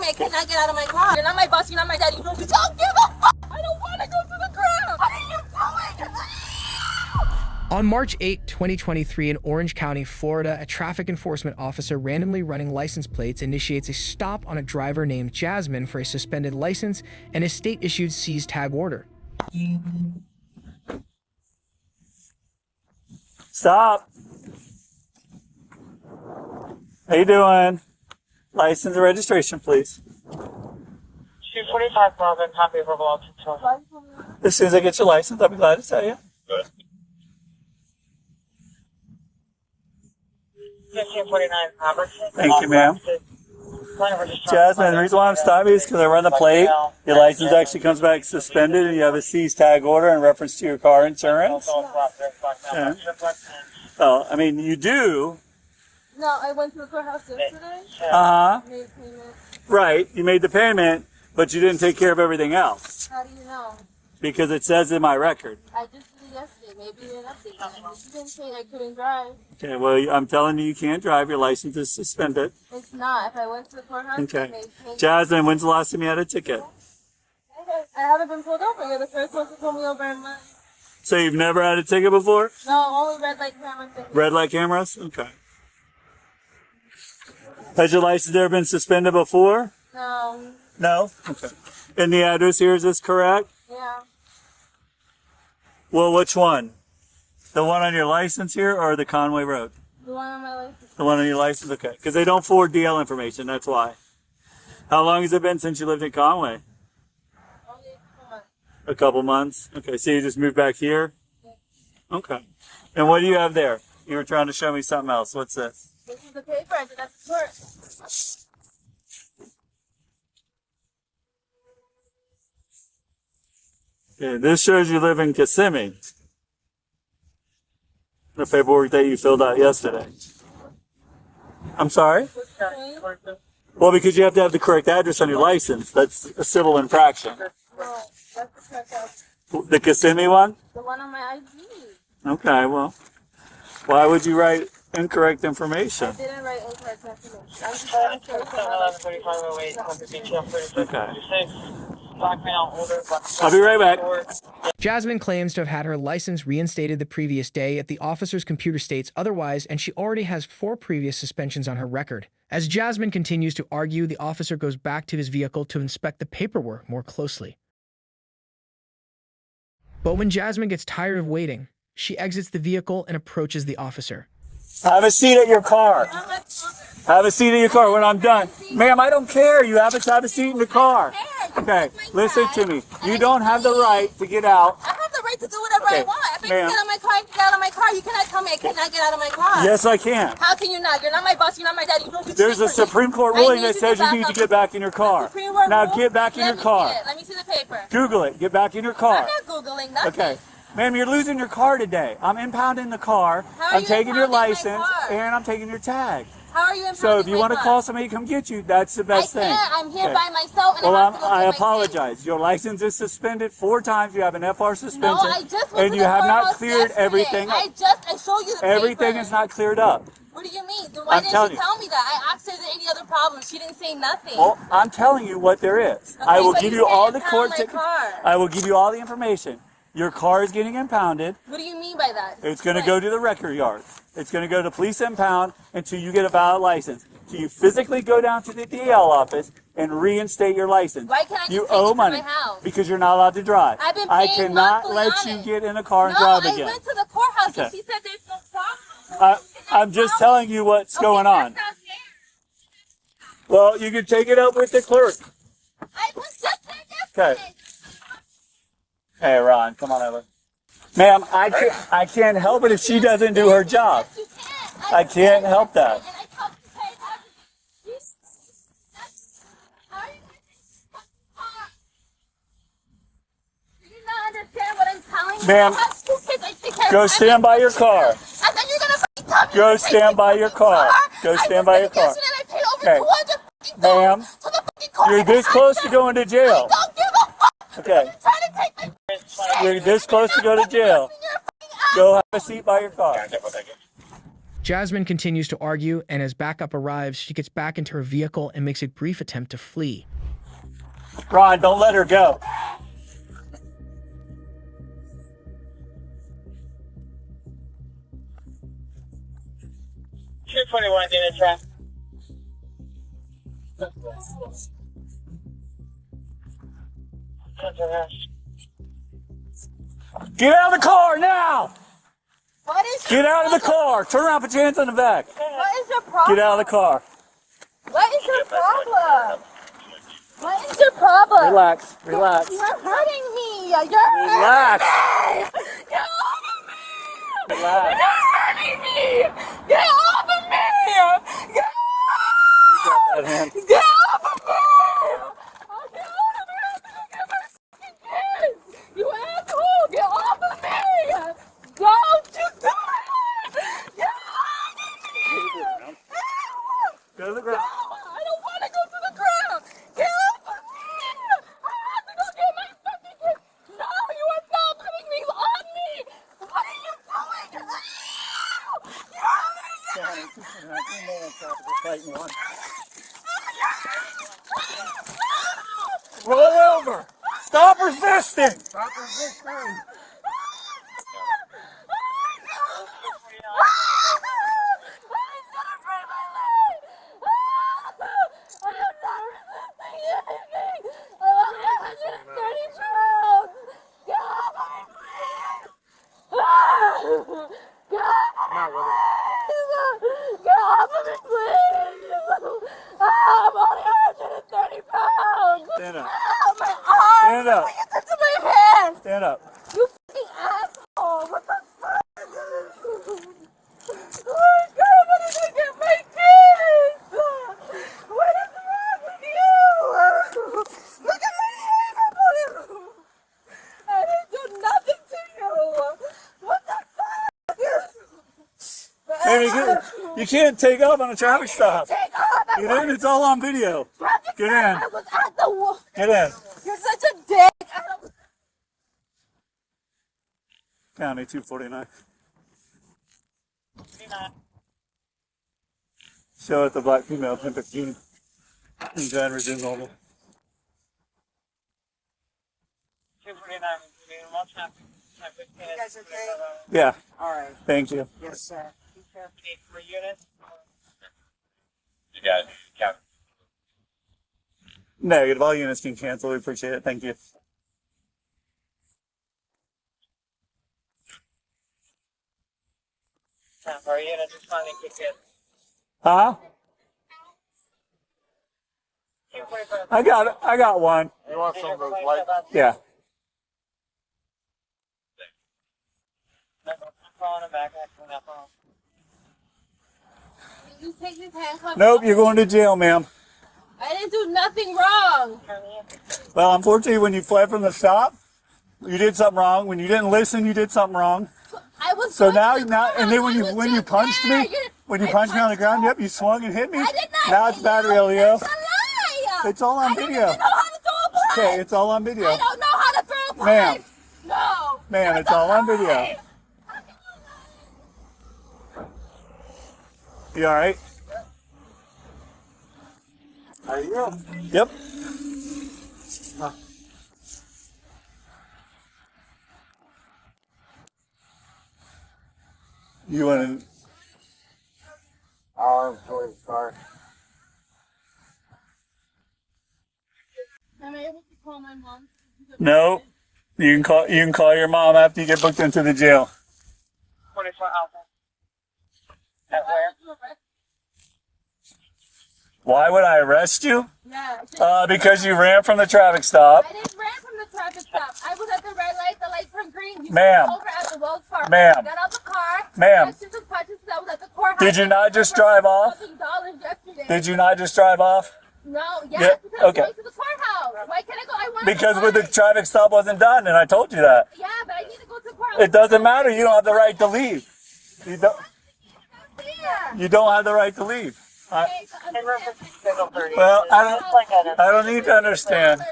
me. I cannot get out of my car. You're not my boss. You're not my daddy. You don't give a fuck. I don't want to go to the ground. What are you doing? On March 8, 2023, in Orange County, Florida, a traffic enforcement officer randomly running license plates initiates a stop on a driver named Jasmine for a suspended license and a state-issued seize tag order. Stop. How you doing? License and registration, please. 245 Robin, copy of verbal control. As soon as I get your license, I'll be glad to tell you. Good. 1549 Robertson. Thank you, ma'am. Jasmine, the reason why I'm stopping you is because I run the plate. Your license actually comes back suspended and you have a seize tag order in reference to your car insurance. Yeah. Well, I mean, you do. No, I went to the courthouse yesterday. Uh-huh. Made payment. Right, you made the payment, but you didn't take care of everything else. How do you know? Because it says in my record. I just did it yesterday. Maybe you didn't update that. If you didn't say I couldn't drive. Okay, well, I'm telling you, you can't drive. Your license is suspended. It's not. If I went to the courthouse, Okay. I made payment. Jasmine, when's the last time you had a ticket? I haven't been pulled over. You're the first one to pull me over in months. So you've never had a ticket before? No, only red light camera tickets. Red light cameras? Okay. Has your license ever been suspended before? No. No? Okay. And the address here, is this correct? Yeah. Well, which one? The one on your license here or the Conway Road? The one on my license. The one on your license? Okay. Because they don't forward DL information, that's why. How long has it been since you lived in Conway? Only a couple months. A couple months? Okay, so you just moved back here? Okay. And what do you have there? You were trying to show me something else. What's this? This is the paper. I did that to court. Okay, this shows you live in Kissimmee. The paperwork that you filled out yesterday. I'm sorry? Well, because you have to have the correct address on your license. That's a civil infraction. No, that's the correct address. The Kissimmee one? The one on my ID. Okay, well, why would you write incorrect I information? didn't write incorrect information. I'm just trying to show you something. 113508, Okay. I'll I'll be right back. Jasmine claims to have had her license reinstated the previous day, yet the officer's computer states otherwise, and she already has 4 previous suspensions on her record. As Jasmine continues to argue, the officer goes back to his vehicle to inspect the paperwork more closely. But when Jasmine gets tired of waiting, she exits the vehicle and approaches the officer. Have a seat at your car. Have a seat in your car when I'm done. Ma'am, I don't care. You have to have a seat in the car. Okay, listen to me. You don't have the right to get out. I have the right to do whatever I want. If I can get out of my car, I can get out of my car. You cannot tell me I cannot get out of my car. Yes, I can. How can you not? You're not my boss. You're not my daddy. You don't There's a Supreme Court ruling that says you need to get back in your car. Now get back in your car. Let me see the paper. Google it. Get back in your car. I'm not Googling nothing. Okay. Ma'am, you're losing your car today. I'm impounding the car. How are I'm you taking your impounding my license car? and I'm taking your tag. How are you impounding So if you my want to car? call somebody to come get you, that's the best thing. I can't. I'm here Okay. by myself. And Well, I have to go I get my apologize. Your license is suspended 4 times. You have an FR suspension. No, I just went and to you the have not courthouse cleared yesterday. everything up. I showed you the Everything paper. is not cleared up. What do you mean? Then why I'm didn't telling she you. tell me that? I asked her if there any other problems. She didn't say nothing. Well, I'm telling you what there is. Okay, I will but give you you all can't the impound court my tickets. car. I will give you all the information. Your car is getting impounded. What do you mean by that? It's going to go to the record yard. It's going to go to police impound until you get a valid license. So you physically go down to the DL office and reinstate your license. Why can't I just You take owe it to money my house? because you're not allowed to drive. I've been I paying cannot monthly let on you it. get in a car and No, drive I again. went to the courthouse Okay. and she said there's no problem. I'm just telling you what's going on. That's not fair. Well, you can take it up with the clerk. I was just there Okay. yesterday. Hey, Ron, come on over. Ma'am, I can't help it if she doesn't do her job. Yes, you can. I can't help that. And I told you to pay everything. How are you going to take my car? Do you not understand what I'm telling you? Ma'am, I have 2 kids I take care of. Go stand by your car. And then you're going to tell me Go to take stand by my your car. Go I stand was by your there car. yesterday and I paid over Okay. 200 Ma'am, to the fucking car. you're this close to going to jail. I don't give a fuck. Okay. You're trying to take my You're this close to go to jail. Go have a seat by your car. Jasmine continues to argue, and as backup arrives, she gets back into her vehicle and makes a brief attempt to flee. Ron, don't let her go. Two 21 unit track. Get out of the car now! What is Get out of the car! Turn around, put your hands on the back. What is your problem? Get out of the car. What is your problem? What is your problem? Relax, relax. You're hurting me. You're Relax. hurting me. Get off of me. Relax. You're hurting me. Get off of me. Get That hand. Get off of me. Oh, get off of me. I have to go get my fucking kids. You asshole. Get off of me. Don't you do it. Get off of me. Go to the No, ground. I don't want to go to the ground. Get off of me. I have to go get my fucking kids. No, you are not putting these on me. What are you doing? You're hurting me. Roll over. Stop resisting. Stop resisting. Get off of me, please! I'm only 130 pounds! Stand up. My arms! Stand up. What you did to my hands! Stand up. You fucking asshole! What the fuck? Oh my god, what did I get my kids? What is wrong with you? Look at my hand! I didn't do nothing to you! What the fuck? Baby, you can't take off on a traffic stop. Take off! Get in, it's all on video. Get in. I was at the wall. Get in. You're such a dick. I don't... County 249. Show it the black female 1015. And John resume normal. 249. One time. You guys okay? Yeah, All right. thank you. Yes, sir. Per unit. You got it. Count. Negative. All units can cancel. We appreciate it. Thank you. Per unit. Just finally kick it. Huh? 245. I got it. I got one. You want some of those lights? Yeah. I'm calling him back. I'm not calling. You take these handcuffs Nope, off. you're going to jail, ma'am. I didn't do nothing wrong. Well, unfortunately, when you fled from the stop, you did something wrong. When you didn't listen, you did something wrong. I was So going now, to the and then when ground. I you was just punched there. me, when you punched me on the ground, yep, you swung and hit me. I did not. Now it's hit battery, you. Leo. That's a lie. It's all on I video. don't even know how to throw a punch. Okay, it's all on video. I don't know how to throw a punch. Ma'am. No. Ma'am, it's all on video. You all right? Are you? Yep. You want to? I'm totally sorry. Am I able to call my mom? No. You can call your mom after you get booked into the jail. 24 Alpha. At where? Why would I arrest you? Yeah. Because you ran from the traffic stop. I didn't run from the traffic stop. I was at the red light. The light turned green. You Ma'am. pulled over at the Wells Fargo. Ma'am. I got out the car. Ma'am. I took punches. I was at the courthouse. Did you not just drive off? $1,000 yesterday. Did you not just drive off? No. Yeah, Yes. Because okay. I'm going to the courthouse. Why can't I go? I want Because to with the traffic stop wasn't done, and I told you that. Yeah, but I need to go to the courthouse. It doesn't matter. You don't have the right to leave. You don't. Yeah. You don't have the right to leave. Okay, Well, I don't need to understand.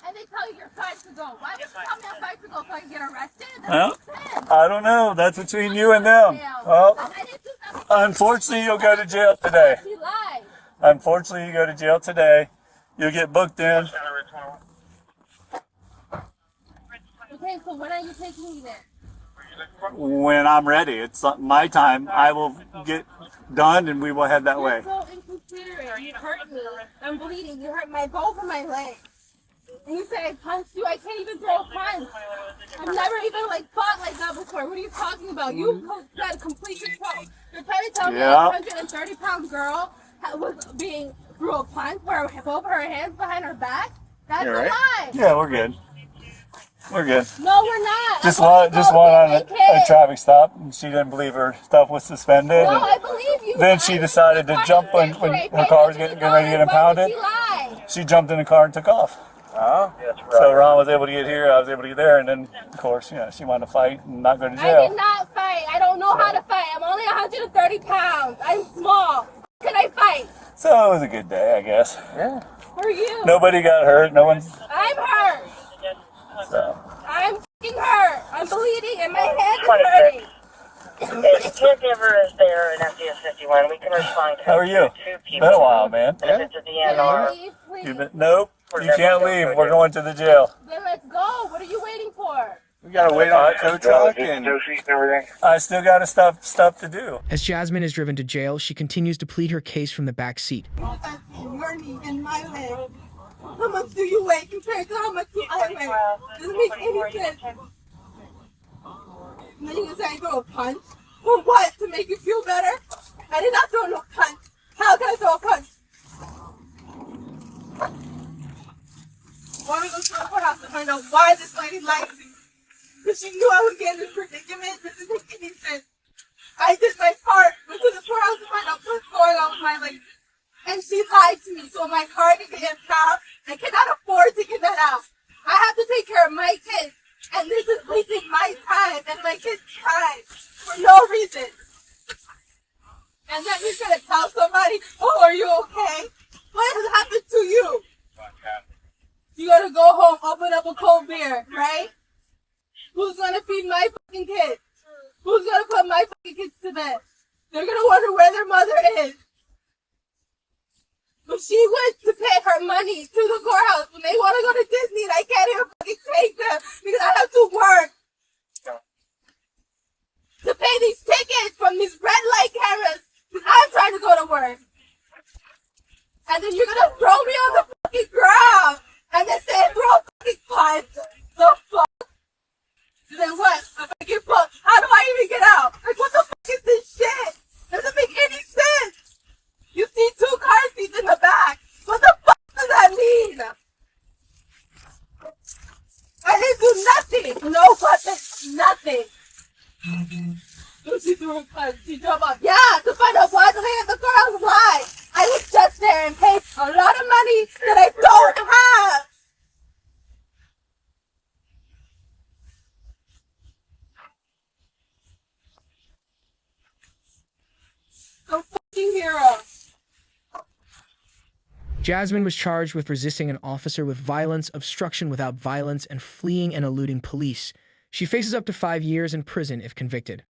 And they tell you you're fine to go. Why would you tell me I'm fine to go so I can get arrested? That Huh? makes sense. I don't know. That's between you and them. Well, I didn't do nothing Unfortunately, you'll go to jail today. She lied. Unfortunately, you go to jail today. You'll get booked in. Okay, so when are you taking me there? When I'm ready. It's my time. I will get done and we will head that way. You're so inconsiderate. You hurt me. I'm bleeding. You hurt both of my legs. And you said I punched you. I can't even throw a punch. I've never even fought like that before. What are you talking about? You got complete control. You're trying to tell me a 130-pound girl was being threw a punch where both her hands behind her back? That's a lie. Yeah, we're good. We're good. No, we're not. Just one on a traffic stop, and she didn't believe her stuff was suspended. No, and I believe you. then she decided to jump when her car was getting ready to get impounded. She jumped in the car and took off. Oh? So Ron was able to get here, I was able to get there, and then, of course, she wanted to fight and not go to jail. I did not fight. I don't know how to fight. I'm only 130 pounds. I'm small. How can I fight? So it was a good day, I guess. Yeah. Who are you? Nobody got hurt. No one's. I'm hurt. So. I'm f***ing hurt. I'm bleeding and my head is hurting. If the caregiver is there in FDS 51, we can respond to How are you? two people. Been a while, man. And if it's a Can I DNR, leave, please? Nope. You can't leave. We're going to the jail. Then let's go. What are you waiting for? We gotta wait on the tow truck and everything. I still got stuff to do. As Jasmine is driven to jail, she continues to plead her case from the back seat. Your knee and my leg. How much do you weigh compared to how much do I weigh? Doesn't make any sense. And then you can say I throw a punch? For what? To make you feel better? I did not throw no punch. How can I throw a punch? I want to go to the courthouse to find out why this lady lied to me. Because she knew I would get in this predicament. This doesn't make any sense. I did my part. Went to the courthouse to find out what's going on with my leg. And she lied to me. So my car can get impounded. I cannot afford to get that out. I have to take care of my kids. And this is wasting my time and my kids' time for no reason. And then you're going to tell somebody, oh, are you okay? What has happened to you? You gotta go home, open up a cold beer, right? Who's gonna feed my fucking kids? Who's gonna put my fucking kids to bed? They're gonna wonder where their mother is. But she went to pay her money to the courthouse when they wanna go to Disney and I can't even fucking take them because I have to work. To pay these tickets from these red light cameras because I'm trying to go to work. And then you're gonna throw me on the fucking ground. And then say throw a fucking punch. The fuck? Then what? If I get fucked, how do I even get out? Like what the fuck is this shit? Doesn't make any sense. You see 2 car seats in the back. What the fuck does that mean? I didn't do nothing. No weapon. Nothing. So she threw a punch. She drove off. Yeah, to find out why the lady at the courthouse lied. I was just there and paid a lot of money that I don't have. I'm fucking hero. Jasmine was charged with resisting an officer with violence, obstruction without violence, and fleeing and eluding police. She faces up to 5 years in prison if convicted.